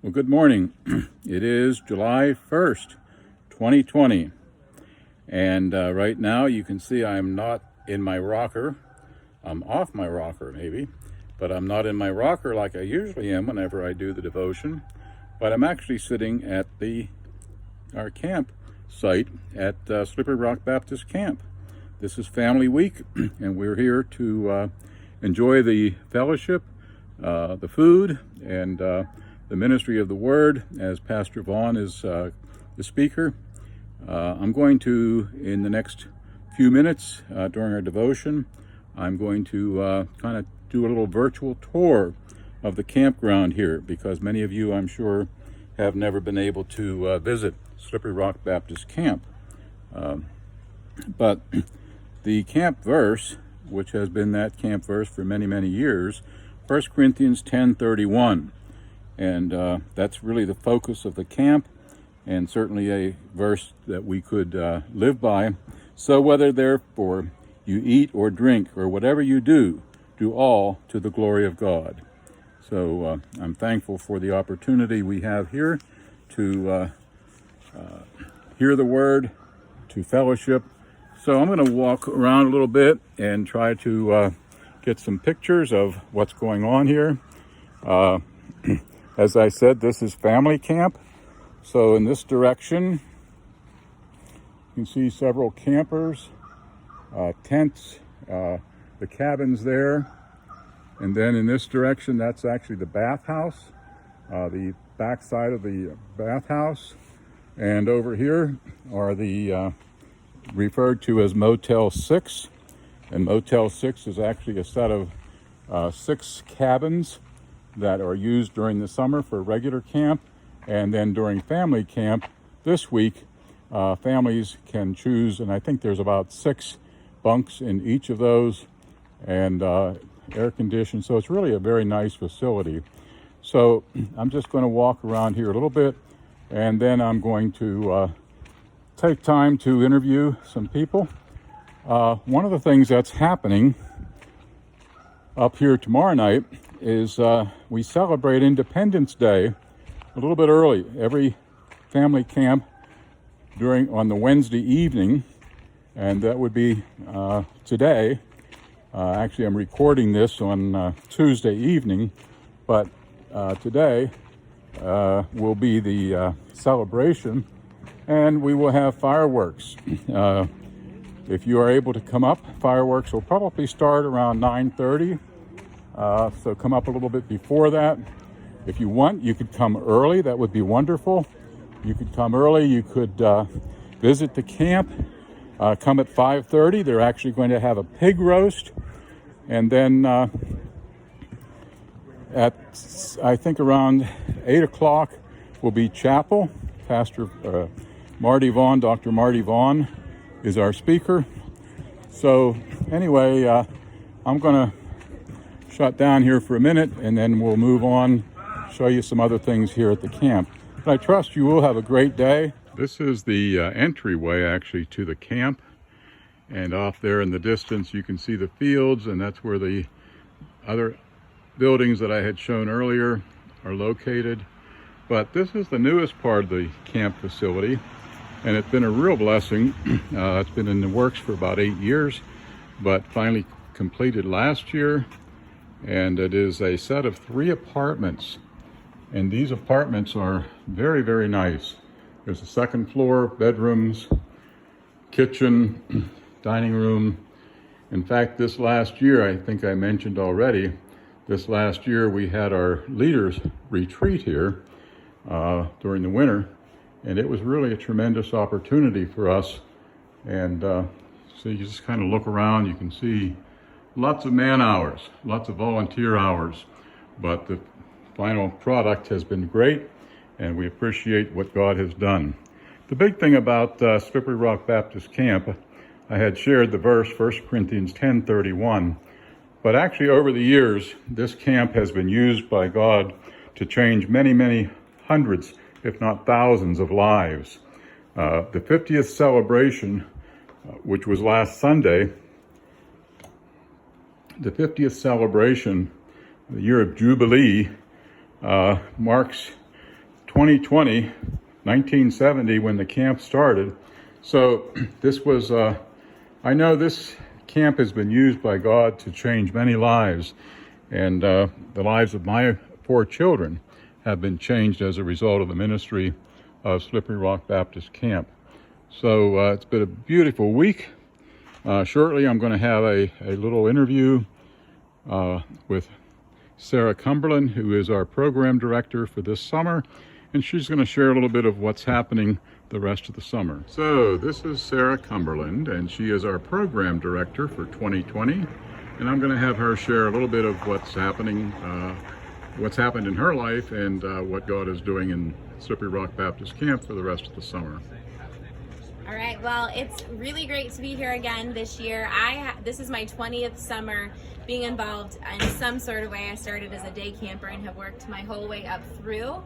Well, good morning. It is July 1st, 2020. And right now you can see I'm not in my rocker. I'm off my rocker maybe, but I'm not in my rocker like I usually am whenever I do the devotion. But I'm actually sitting at our camp site at Slippery Rock Baptist Camp. This is Family Week, and we're here to enjoy the fellowship, the food, and the ministry of the Word, as Pastor Vaughn is the speaker. I'm going to, in the next few minutes during our devotion, I'm going to kind of do a little virtual tour of the campground here, because many of you, I'm sure, have never been able to visit Slippery Rock Baptist Camp. But the camp verse, which has been that camp verse for many, many years, 1 Corinthians 10:31. And that's really the focus of the camp, and certainly a verse that we could live by. So whether therefore you eat or drink or whatever you do, do all to the glory of God. So I'm thankful for the opportunity we have here to hear the word, to fellowship. So I'm going to walk around a little bit and try to get some pictures of what's going on here. As I said, this is family camp. So in this direction, you can see several campers, tents, the cabins there. And then in this direction, that's actually the bathhouse, the back side of the bathhouse. And over here are the referred to as Motel 6. And Motel 6 is actually a set of 6 cabins that are used during the summer for regular camp, and then during family camp this week, families can choose, and I think there's about 6 bunks in each of those, and air conditioned, so it's really a very nice facility. So I'm just going to walk around here a little bit, and then I'm going to take time to interview some people. One of the things that's happening up here tomorrow night is we celebrate Independence Day a little bit early. Every family camp on the Wednesday evening, and that would be today. Actually, I'm recording this on Tuesday evening, but today will be the celebration, and we will have fireworks. If you are able to come up, fireworks will probably start around 9:30. So come up a little bit before that. If you want, you could come early. That would be wonderful. You could come early. You could visit the camp. Come at 5:30. They're actually going to have a pig roast. And then at, I think, around 8 o'clock will be chapel. Pastor Marty Vaughn, Dr. Marty Vaughn, is our speaker. So anyway, I'm going to shut down here for a minute, and then we'll move on, show you some other things here at the camp. But I trust you will have a great day. This is the entryway actually to the camp, and off there in the distance you can see the fields, and that's where the other buildings that I had shown earlier are located. But this is the newest part of the camp facility, and it's been a real blessing. It's been in the works for about 8 years, but finally completed last year. And it is a set of 3 apartments, and these apartments are very, very nice. There's a second floor, bedrooms, kitchen, dining room. In fact, this last year, I think I mentioned already, this last year we had our leaders retreat here during the winter, and it was really a tremendous opportunity for us. And so you just kind of look around, you can see lots of man hours, lots of volunteer hours, but the final product has been great, and we appreciate what God has done. The big thing about Slippery Rock Baptist Camp, I had shared the verse 1 Corinthians 10:31, but actually over the years, this camp has been used by God to change many, many hundreds, if not thousands of lives. The 50th celebration, which was last Sunday, the 50th celebration, the year of Jubilee, marks 2020, 1970, when the camp started. So this was, I know this camp has been used by God to change many lives, and the lives of my 4 children have been changed as a result of the ministry of Slippery Rock Baptist Camp. So it's been a beautiful week. Shortly I'm going to have a little interview with Sarah Cumberland, who is our program director for this summer, and she's going to share a little bit of what's happening the rest of the summer. So this is Sarah Cumberland, and she is our program director for 2020, and I'm going to have her share a little bit of what's happening, what's happened in her life, and what God is doing in Slippery Rock Baptist Camp for the rest of the summer. All right, well, it's really great to be here again this year. This is my 20th summer being involved in some sort of way. I started as a day camper and have worked my whole way up through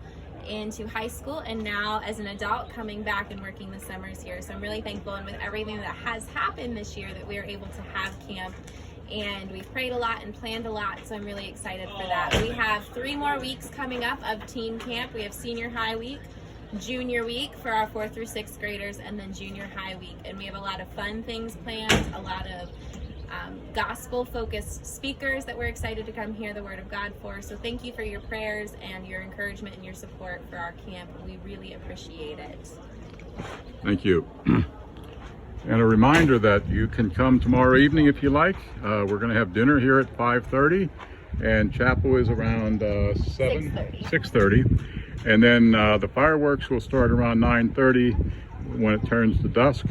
into high school, and now as an adult coming back and working the summers here. So I'm really thankful, and with everything that has happened this year, that we are able to have camp, and we've prayed a lot and planned a lot, so I'm really excited for that. We have 3 more weeks coming up of teen camp. We have senior high week, junior week for our 4th through 6th graders, and then junior high week. And we have a lot of fun things planned, a lot of gospel-focused speakers that we're excited to come hear the Word of God for. So thank you for your prayers and your encouragement and your support for our camp. We really appreciate it. Thank you. And a reminder that you can come tomorrow evening if you like. We're going to have dinner here at 5:30, and chapel is around 6:30. And then the fireworks will start around 9:30 when it turns to dusk.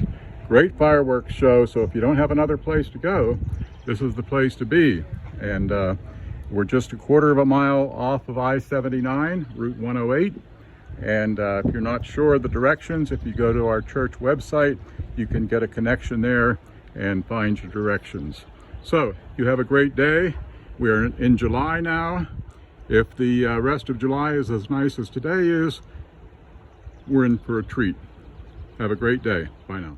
Great fireworks show, so if you don't have another place to go, this is the place to be. And we're just a quarter of a mile off of I-79, Route 108. And if you're not sure of the directions, if you go to our church website, you can get a connection there and find your directions. So you have a great day. We're in July now. If the rest of July is as nice as today is, we're in for a treat. Have a great day. Bye now.